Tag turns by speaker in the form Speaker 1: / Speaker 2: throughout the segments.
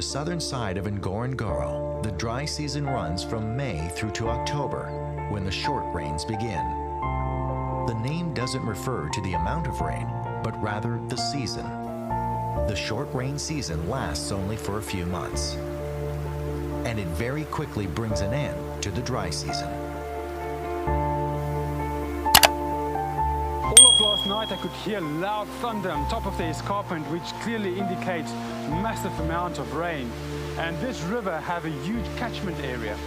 Speaker 1: the southern side of Ngorongoro, the dry season runs from May through to October, when the short rains begin. The name doesn't refer to the amount of rain, but rather the season. The short rain season lasts only for a few months, and it very quickly brings an end to the dry season.
Speaker 2: All of last night I could hear loud thunder on top of the escarpment, which clearly indicates massive amount of rain. And this river have a huge catchment area.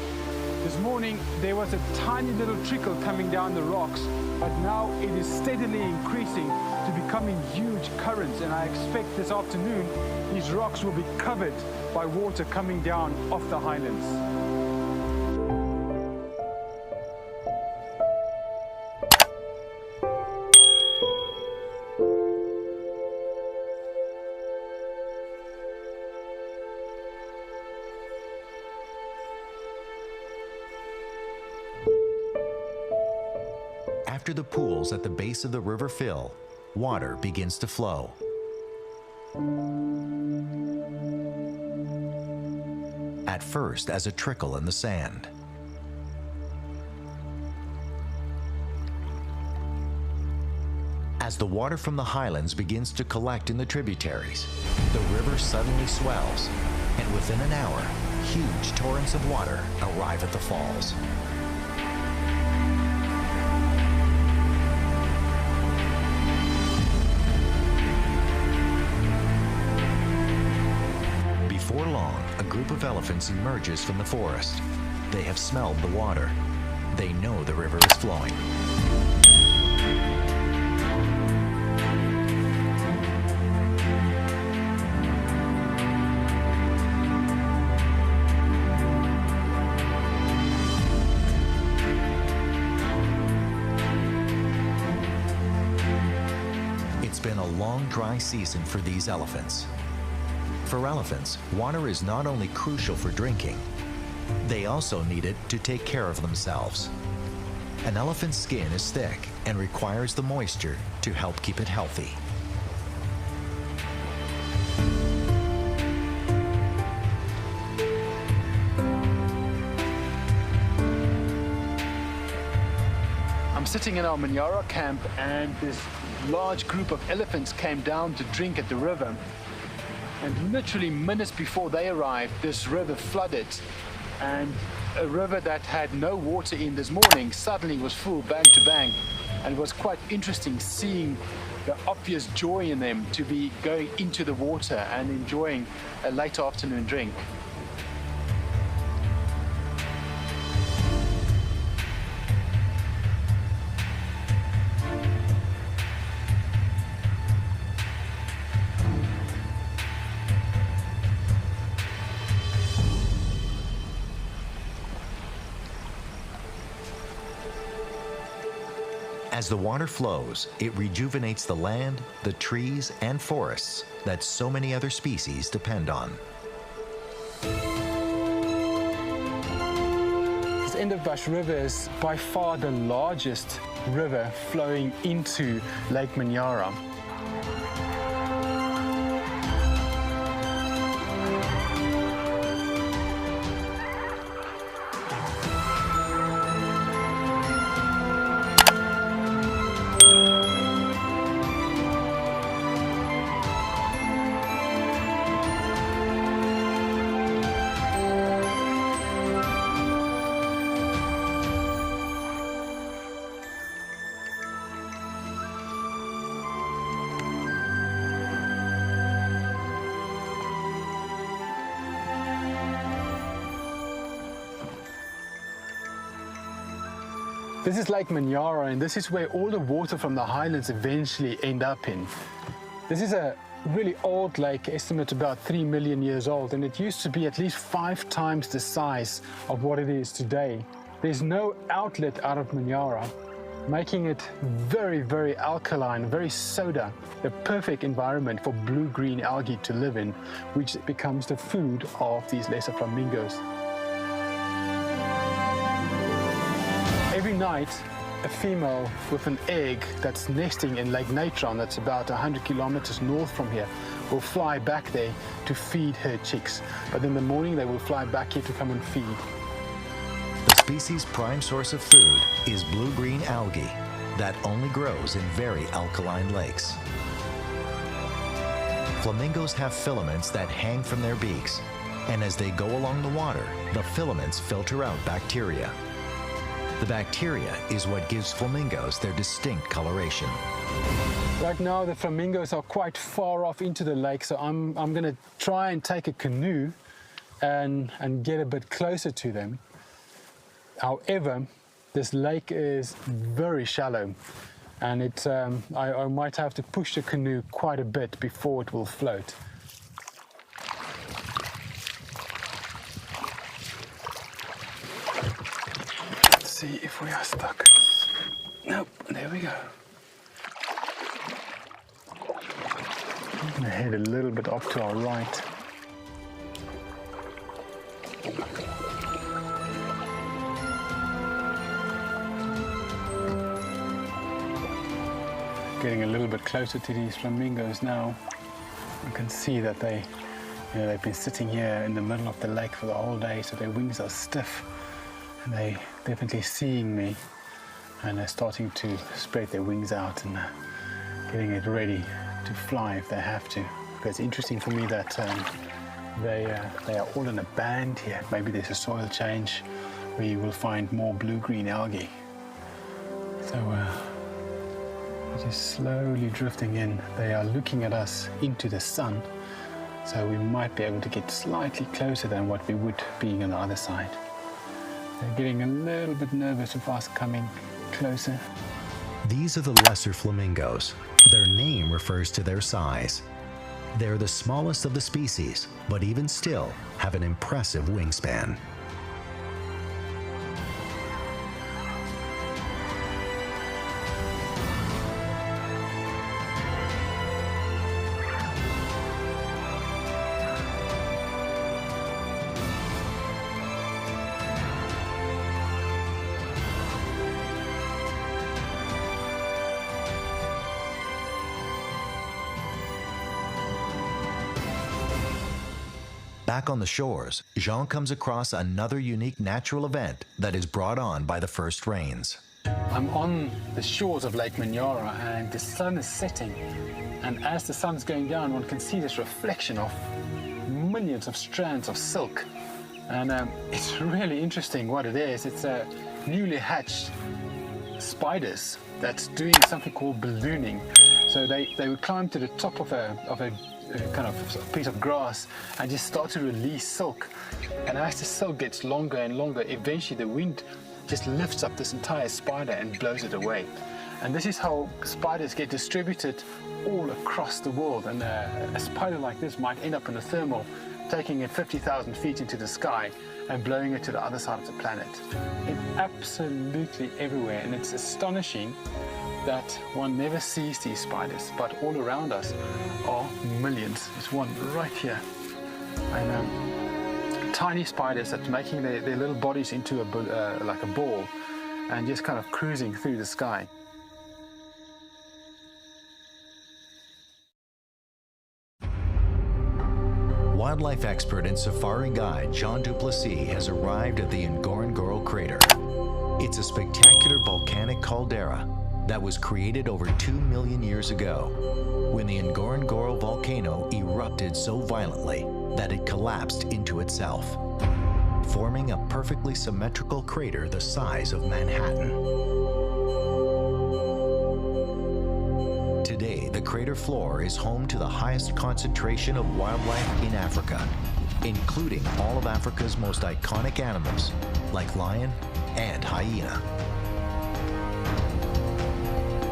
Speaker 2: This morning there was a tiny little trickle coming down the rocks, but now it is steadily increasing to becoming huge currents, and I expect this afternoon these rocks will be covered by water coming down off the highlands.
Speaker 1: After the pools at the base of the river fill, water begins to flow. At first as a trickle in the sand. As the water from the highlands begins to collect in the tributaries, the river suddenly swells, and within an hour, huge torrents of water arrive at the falls. Before long, a group of elephants emerges from the forest. They have smelled the water. They know the river is flowing. It's been a long, dry season for these elephants. For elephants, water is not only crucial for drinking, they also need it to take care of themselves. An elephant's skin is thick and requires the moisture to help keep it healthy.
Speaker 3: I'm sitting in our Manyara camp, and this large group of elephants came down to drink at the river. And literally minutes before they arrived, this river flooded, and a river that had no water in this morning suddenly was full bank to bank. And it was quite interesting seeing the obvious joy in them to be going into the water and enjoying a late afternoon drink.
Speaker 1: As the water flows, it rejuvenates the land, the trees, and forests that so many other species depend on.
Speaker 2: This Endofbash River is by far the largest river flowing into Lake Manyara. This is Lake Manyara, and this is where all the water from the highlands eventually end up in. This is a really old lake, estimated about 3 million years old, and it used to be at least 5 times the size of what it is today. There's no outlet out of Manyara, making it very, very alkaline, very soda, the perfect environment for blue-green algae to live in, which becomes the food of these lesser flamingos. Every night, a female with an egg that's nesting in Lake Natron, that's about 100 kilometers north from here, will fly back there to feed her chicks. But in the morning, they will fly back here to come and feed.
Speaker 1: The species' prime source of food is blue-green algae that only grows in very alkaline lakes. Flamingos have filaments that hang from their beaks, and as they go along the water, the filaments filter out bacteria. The bacteria is what gives flamingos their distinct coloration.
Speaker 2: Right now, the flamingos are quite far off into the lake, so I'm going to try and take a canoe and get a bit closer to them. However, this lake is very shallow, and I might have to push the canoe quite a bit before it will float. Let's see if we are stuck. Nope, there we go. I'm going to head a little bit off to our right. Getting a little bit closer to these flamingos now. You can see that they've been sitting here in the middle of the lake for the whole day, so their wings are stiff, and they're definitely seeing me, and they're starting to spread their wings out and getting it ready to fly if they have to. But it's interesting for me that they are all in a band here. Maybe there's a soil change where you will find more blue-green algae. So it is slowly drifting in. They are looking at us into the sun, so we might be able to get slightly closer than what we would being on the other side. They're getting a little bit nervous with us coming closer.
Speaker 1: These are the lesser flamingos. Their name refers to their size. They're the smallest of the species, but even still have an impressive wingspan. Back on the shores, Jean comes across another unique natural event that is brought on by the first rains.
Speaker 2: I'm on the shores of Lake Manyara, and the sun is setting, and as the sun's going down, one can see this reflection of millions of strands of silk, and it's really interesting what it is. It's newly hatched spiders that's doing something called ballooning. So they would climb to the top of a kind of piece of grass and just start to release silk, and as the silk gets longer and longer, eventually the wind just lifts up this entire spider and blows it away. And this is how spiders get distributed all across the world, and a spider like this might end up in a thermal, taking it 50,000 feet into the sky and blowing it to the other side of the planet. It's absolutely everywhere, and it's astonishing that one never sees these spiders, but all around us are millions. There's one right here, and tiny spiders that's making their little bodies into like a ball and just kind of cruising through the sky.
Speaker 1: Wildlife expert and safari guide Jean Duplessis has arrived at the Ngorongoro crater. It's a spectacular volcanic caldera that was created over 2 million years ago, when the Ngorongoro volcano erupted so violently that it collapsed into itself, forming a perfectly symmetrical crater the size of Manhattan. Today, the crater floor is home to the highest concentration of wildlife in Africa, including all of Africa's most iconic animals, like lion and hyena.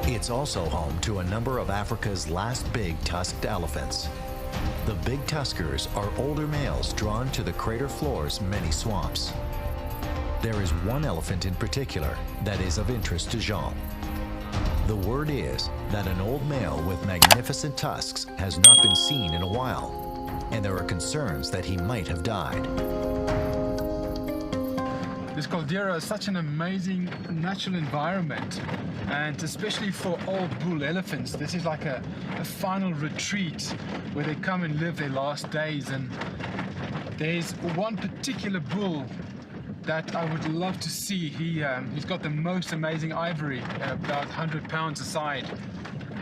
Speaker 1: It's also home to a number of Africa's last big tusked elephants. The big tuskers are older males drawn to the crater floor's many swamps. There is one elephant in particular that is of interest to Jean. The word is that an old male with magnificent tusks has not been seen in a while, and there are concerns that he might have died.
Speaker 2: This caldera is such an amazing natural environment, and especially for old bull elephants, this is like a final retreat where they come and live their last days. And there's one particular bull that I would love to see. He's got the most amazing ivory, about 100 pounds a side,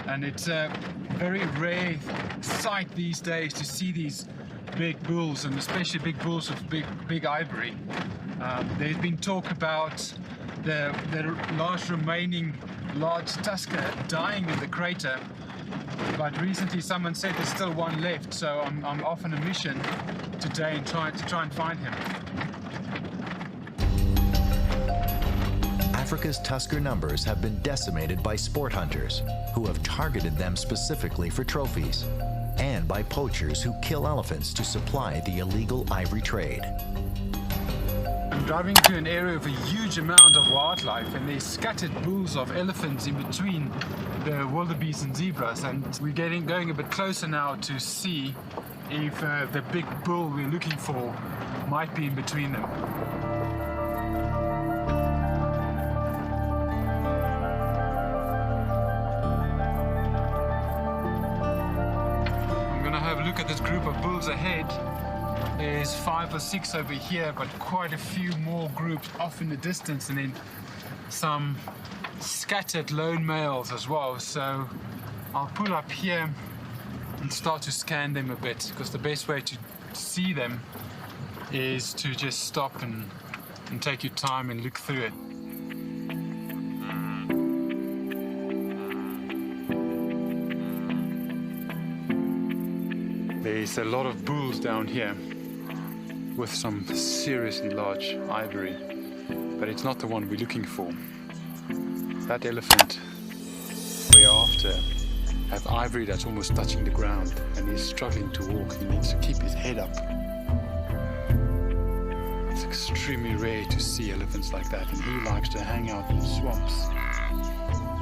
Speaker 2: and it's a very rare sight these days to see these big bulls, and especially big bulls with big ivory. There's been talk about the last remaining large tusker dying in the crater, but recently someone said there's still one left, so I'm off on a mission today and try and find him.
Speaker 1: Africa's tusker numbers have been decimated by sport hunters who have targeted them specifically for trophies, and by poachers who kill elephants to supply the illegal ivory trade.
Speaker 2: I'm driving to an area with a huge amount of wildlife, and there's scattered bulls of elephants in between the wildebeest and zebras, and we're going a bit closer now to see if the big bull we're looking for might be in between them. I'm gonna have a look at this group of bulls ahead. There's 5 or 6 over here, but quite a few more groups off in the distance, and then some scattered lone males as well. So I'll pull up here and start to scan them a bit, because the best way to see them is to just stop and take your time and look through it. There's a lot of bulls down here with some seriously large ivory, but it's not the one we're looking for. That elephant we're after has ivory that's almost touching the ground, and he's struggling to walk. He needs to keep his head up. It's extremely rare to see elephants like that, and he likes to hang out in swamps.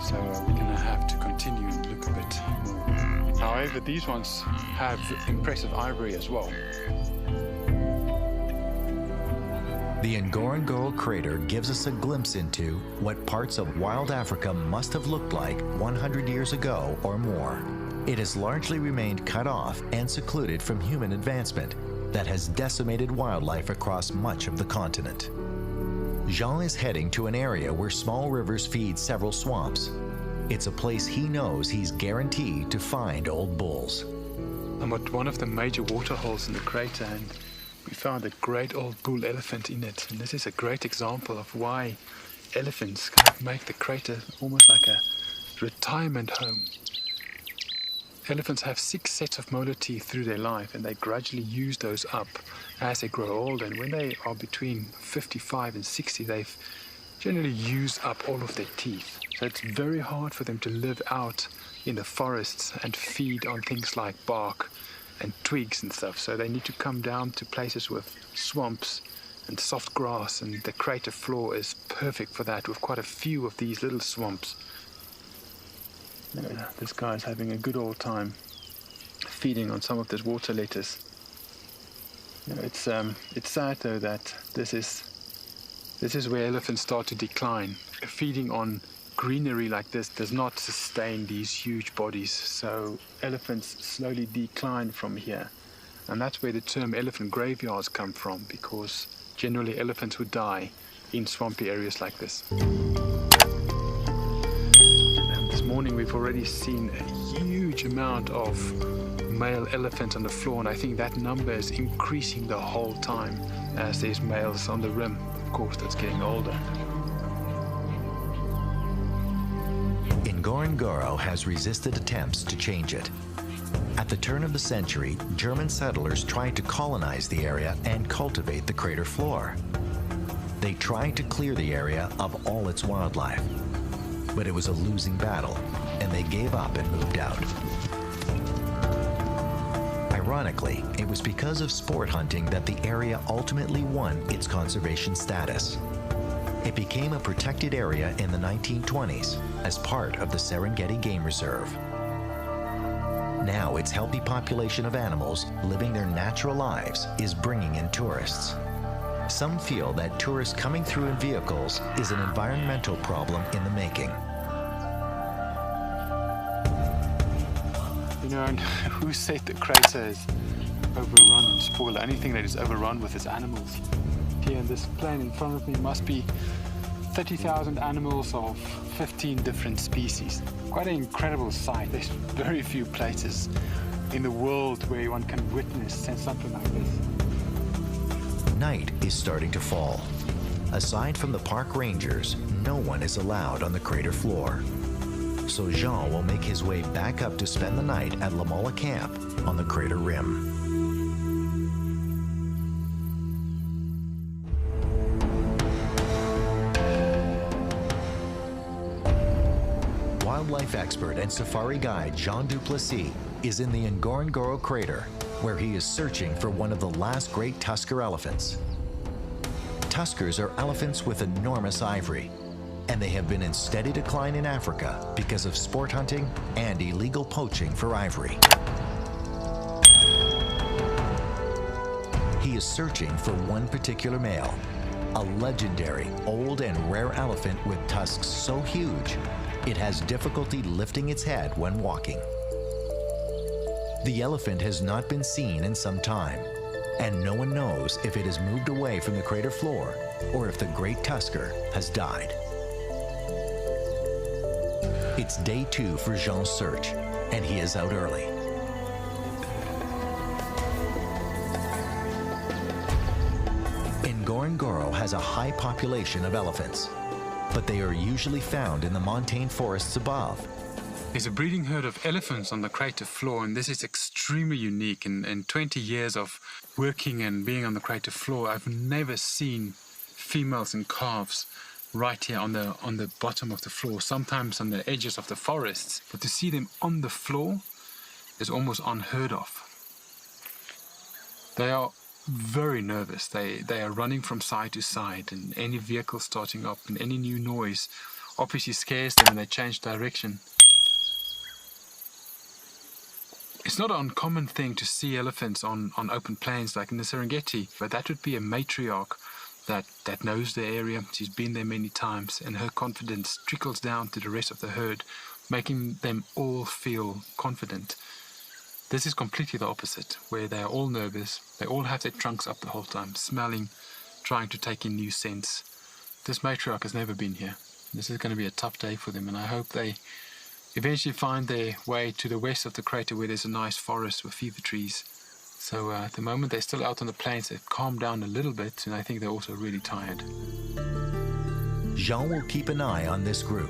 Speaker 2: So we're gonna have to continue and look a bit more. However, these ones have impressive ivory as well.
Speaker 1: The Ngorongoro crater gives us a glimpse into what parts of wild Africa must have looked like 100 years ago or more. It has largely remained cut off and secluded from human advancement that has decimated wildlife across much of the continent. Jean is heading to an area where small rivers feed several swamps. It's a place he knows he's guaranteed to find old bulls.
Speaker 2: I'm at one of the major water holes in the crater, and we found a great old bull elephant in it. And this is a great example of why elephants kind of make the crater almost like a retirement home. Elephants have 6 sets of molar teeth through their life, and they gradually use those up as they grow old. And when they are between 55 and 60, they've generally used up all of their teeth. So it's very hard for them to live out in the forests and feed on things like bark and twigs and stuff. So they need to come down to places with swamps and soft grass, and the crater floor is perfect for that, with quite a few of these little swamps. This guy's having a good old time feeding on some of this water lettuce. It's sad though that this is where elephants start to decline. Feeding on greenery like this does not sustain these huge bodies, so elephants slowly decline from here. And that's where the term elephant graveyards come from, because generally elephants would die in swampy areas like this. And this morning we've already seen a huge amount of male elephants on the floor, and I think that number is increasing the whole time as there's males on the rim, of course, that's getting older.
Speaker 1: Ngorongoro has resisted attempts to change it. At the turn of the century, German settlers tried to colonize the area and cultivate the crater floor. They tried to clear the area of all its wildlife, but it was a losing battle, and they gave up and moved out. Ironically, it was because of sport hunting that the area ultimately won its conservation status. It became a protected area in the 1920s as part of the Serengeti Game Reserve. Now its healthy population of animals living their natural lives is bringing in tourists. some feel that tourists coming through in vehicles is an environmental problem in the making.
Speaker 3: You know, and who said the crater is overrun and spoiled? The only thing that is overrun with is animals. Here in this plain in front of me must be 30,000 animals of 15 different species. Quite an incredible sight. There's very few places in the world where one can witness something like this.
Speaker 1: Night is starting to fall. Aside from the park rangers, no one is allowed on the crater floor. So Jean will make his way back up to spend the night at Lamala Camp on the crater rim. Wildlife expert and safari guide Jean Duplessis is in the Ngorongoro crater, where he is searching for one of the last great tusker elephants. Tuskers are elephants with enormous ivory, and they have been in steady decline in Africa because of sport hunting and illegal poaching for ivory. He is searching for one particular male, a legendary old and rare elephant with tusks so huge it has difficulty lifting its head when walking. The elephant has not been seen in some time, and no one knows if it has moved away from the crater floor or if the great tusker has died. It's day 2 for Jean's search, and he is out early. Ngorongoro has a high population of elephants, but they are usually found in the montane forests above.
Speaker 3: There's a breeding herd of elephants on the crater floor, and this is extremely unique. In 20 years of working and being on the crater floor, I've never seen females and calves right here on the bottom of the floor, sometimes on the edges of the forests, but to see them on the floor is almost unheard of. They are very nervous. They are running from side to side, and any vehicle starting up and any new noise obviously scares them and they change direction. It's not an uncommon thing to see elephants on open plains like in the Serengeti, but that would be a matriarch that knows the area. She's been there many times, and her confidence trickles down to the rest of the herd, making them all feel confident. This is completely the opposite, where they are all nervous. They all have their trunks up the whole time, smelling, trying to take in new scents. This matriarch has never been here. This is going to be a tough day for them, and I hope they eventually find their way to the west of the crater where there's a nice forest with fever trees. So at the moment they're still out on the plains. They've calmed down a little bit, and I think they're also really tired.
Speaker 1: Jean will keep an eye on this group.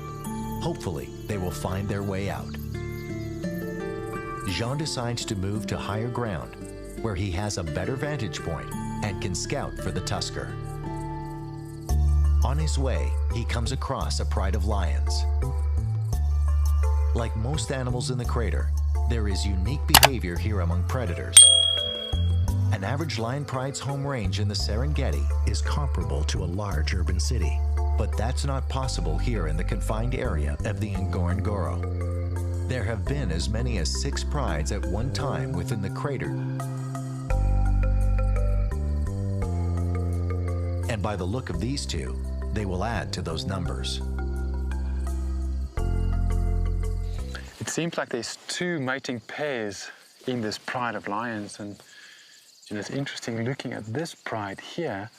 Speaker 1: Hopefully, they will find their way out. Jean decides to move to higher ground, where he has a better vantage point and can scout for the tusker. On his way, he comes across a pride of lions. Like most animals in the crater, there is unique behavior here among predators. An average lion pride's home range in the Serengeti is comparable to a large urban city, but that's not possible here in the confined area of the Ngorongoro. There have been as many as 6 prides at one time within the crater. And by the look of these two, they will add to those numbers.
Speaker 2: It seems like there's 2 mating pairs in this pride of lions, and it's interesting looking at this pride here.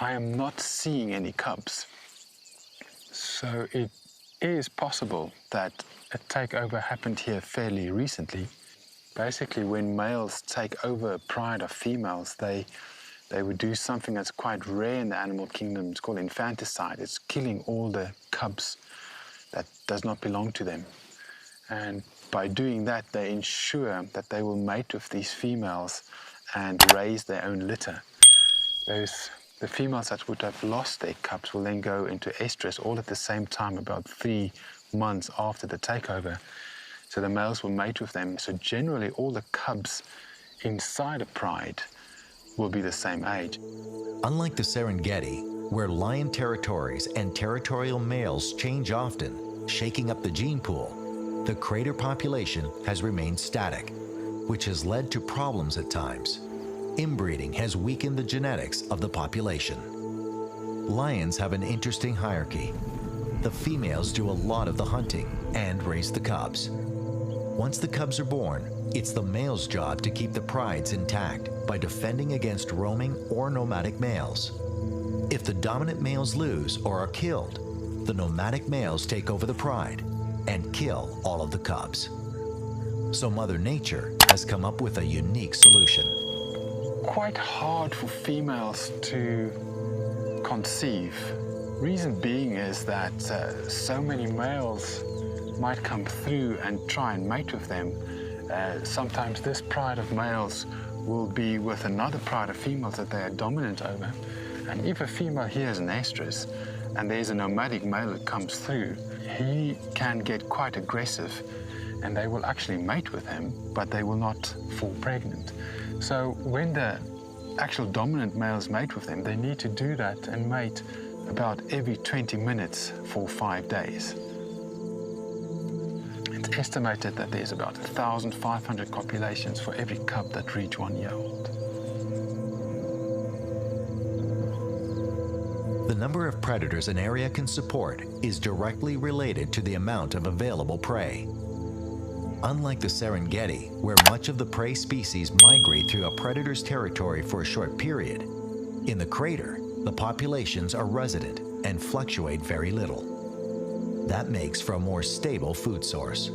Speaker 2: I am not seeing any cubs. So it is possible that a takeover happened here fairly recently. Basically, when males take over a pride of females, they would do something that's quite rare in the animal kingdom. It's called infanticide. It's killing all the cubs that does not belong to them. And by doing that, they ensure that they will mate with these females and raise their own litter. The females that would have lost their cubs will then go into estrus all at the same time, about 3 months after the takeover. So the males will mate with them. So generally, all the cubs inside a pride will be the same age.
Speaker 1: Unlike the Serengeti, where lion territories and territorial males change often, shaking up the gene pool, the crater population has remained static, which has led to problems at times. inbreeding has weakened the genetics of the population. Lions have an interesting hierarchy. The females do a lot of the hunting and raise the cubs. Once the cubs are born, it's the male's job to keep the prides intact by defending against roaming or nomadic males. If the dominant males lose or are killed, the nomadic males take over the pride and kill all of the cubs. So Mother Nature has come up with a unique solution.
Speaker 2: Quite hard for females to conceive. Reason being is that so many males might come through and try and mate with them. Sometimes this pride of males will be with another pride of females that they are dominant over. And if a female hears an estrus and there's a nomadic male that comes through, he can get quite aggressive and they will actually mate with him, but they will not fall pregnant. So when the actual dominant males mate with them, they need to do that and mate about every 20 minutes for 5 days. It's estimated that there's about 1,500 copulations for every cub that reach 1 year old.
Speaker 1: The number of predators an area can support is directly related to the amount of available prey. Unlike the Serengeti, where much of the prey species migrate through a predator's territory for a short period, in the crater, the populations are resident and fluctuate very little. That makes for a more stable food source.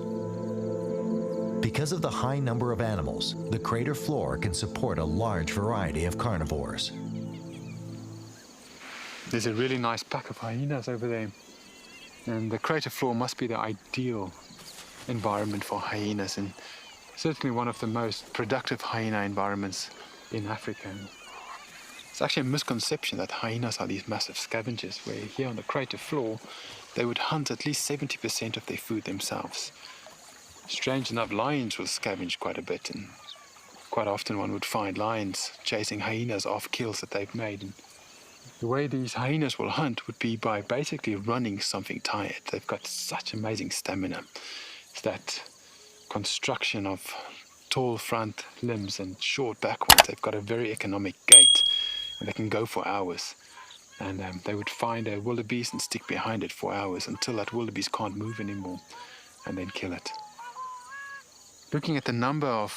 Speaker 1: Because of the high number of animals, the crater floor can support a large variety of carnivores.
Speaker 3: There's a really nice pack of hyenas over there, and the crater floor must be the ideal environment for hyenas, and certainly one of the most productive hyena environments in Africa. It's actually a misconception that hyenas are these massive scavengers, where here on the crater floor they would hunt at least 70% of their food themselves. Strange enough, lions will scavenge quite a bit, and quite often one would find lions chasing hyenas off kills that they've made. And the way these hyenas will hunt would be by basically running something tired. They've got such amazing stamina. It's that construction of tall front limbs and short back ones. They've got a very economic gait, and they can go for hours. And they would find a wildebeest and stick behind it for hours until that wildebeest can't move anymore, and then kill it. Looking at the number of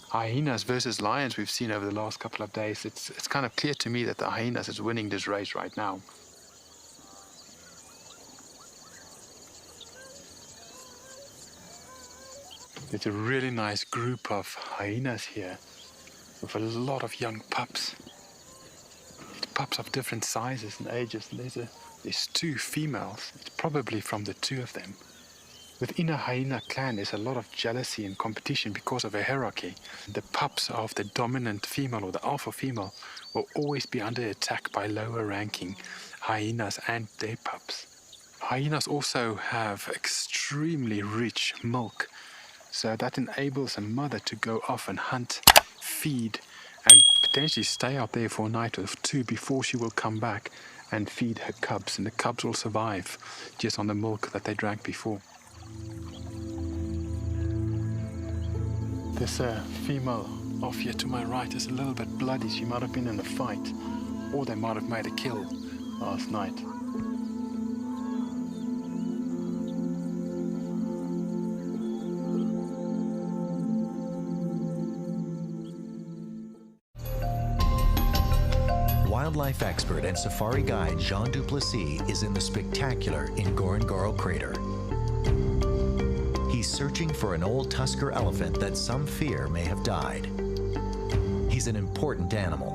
Speaker 3: hyenas versus lions we've seen over the last couple of days, it's kind of clear to me that the hyenas is winning this race right now. There's a really nice group of hyenas here with a lot of young pups. It's pups of different sizes and ages, and there's 2 females. It's probably from the 2 of them. Within a hyena clan, there's a lot of jealousy and competition because of a hierarchy. The pups of the dominant female or the alpha female will always be under attack by lower ranking hyenas and their pups. Hyenas also have extremely rich milk, so that enables a mother to go off and hunt, feed, and potentially stay out there for a night or 2 before she will come back and feed her cubs, and the cubs will survive just on the milk that they drank before. This female off here to my right is a little bit bloody. She might have been in a fight, or they might have made a kill last night.
Speaker 1: Wildlife expert and safari guide Jean Duplessis is in the spectacular Ngorongoro crater. He's searching for an old tusker elephant that some fear may have died. He's an important animal,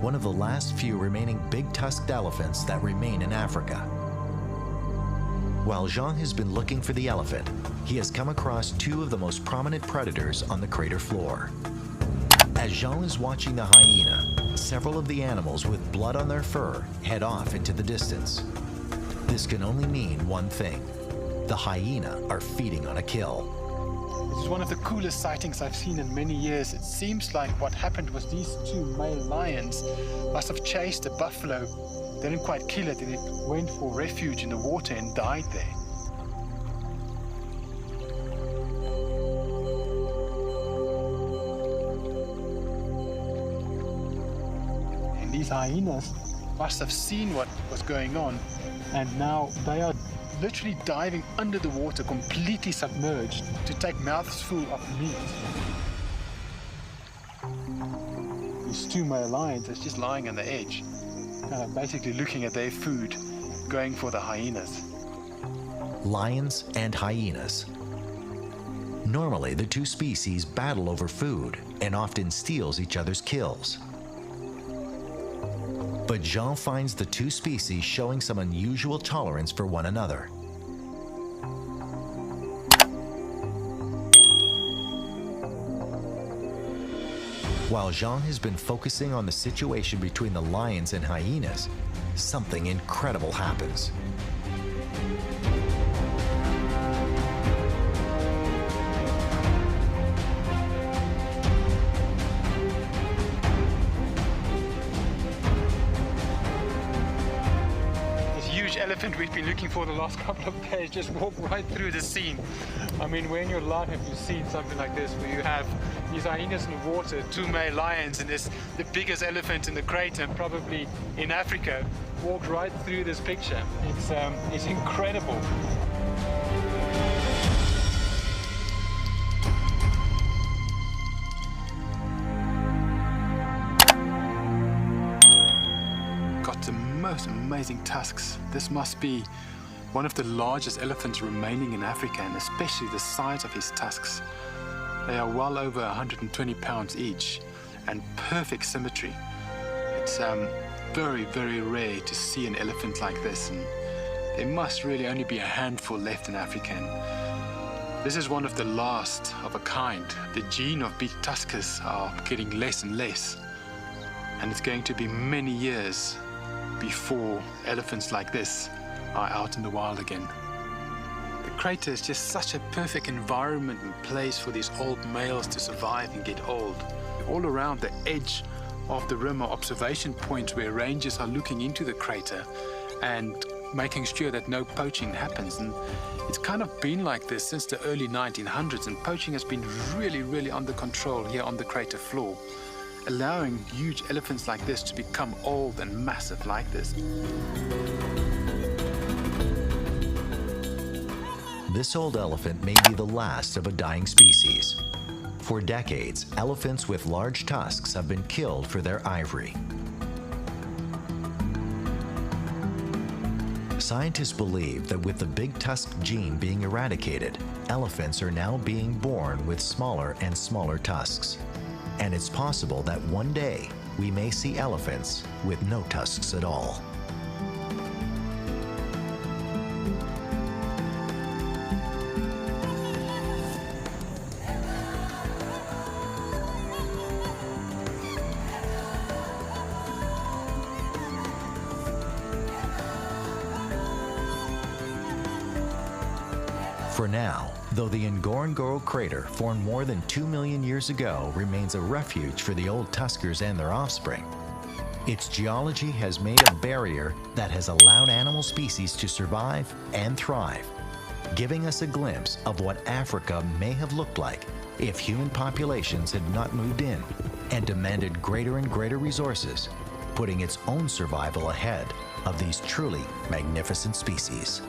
Speaker 1: one of the last few remaining big-tusked elephants that remain in Africa. While Jean has been looking for the elephant, he has come across 2 of the most prominent predators on the crater floor. As Jean is watching the hyena, several of the animals with blood on their fur head off into the distance. This can only mean one thing: the hyena are feeding on a kill.
Speaker 3: This is one of the coolest sightings I've seen in many years. It seems like what happened was these 2 male lions must have chased a buffalo. They didn't quite kill it, and it went for refuge in the water and died there.
Speaker 2: these hyenas must have seen what was going on, and now they are literally diving under the water, completely submerged, to take mouthfuls of meat. These two male lions are just lying on the edge, basically looking at their food, going for the hyenas.
Speaker 1: Lions and hyenas. Normally, the two species battle over food and often steals each other's kills. But Jean finds the two species showing some unusual tolerance for one another. While Jean has been focusing on the situation between the lions and hyenas, something incredible happens.
Speaker 2: Elephant we've been looking for the last couple of days just walked right through the scene. I mean, where in your life have you seen something like this, where you have these hyenas in the water, two male lions, and this the biggest elephant in the crater, probably in Africa, walked right through this picture. It's incredible. Most amazing tusks. This must be one of the largest elephants remaining in Africa, and especially the size of his tusks. They are well over 120 pounds each and perfect symmetry. It's very, very rare to see an elephant like this, and there must really only be a handful left in Africa. And this is one of the last of a kind. The gene of big tuskers are getting less and less, and it's going to be many years before elephants like this are out in the wild again. The crater is just such a perfect environment and place for these old males to survive and get old. All around the edge of the rim are observation points where rangers are looking into the crater and making sure that no poaching happens. And it's kind of been like this since the early 1900s, and poaching has been really, really under control here on the crater floor, allowing huge elephants like this to become old and massive like this.
Speaker 1: This old elephant may be the last of a dying species. For decades, elephants with large tusks have been killed for their ivory. Scientists believe that with the big tusk gene being eradicated, elephants are now being born with smaller and smaller tusks. And it's possible that one day we may see elephants with no tusks at all. For now, though the Ngorongoro crater, formed more than 2 million years ago, remains a refuge for the old tuskers and their offspring, its geology has made a barrier that has allowed animal species to survive and thrive, giving us a glimpse of what Africa may have looked like if human populations had not moved in and demanded greater and greater resources, putting its own survival ahead of these truly magnificent species.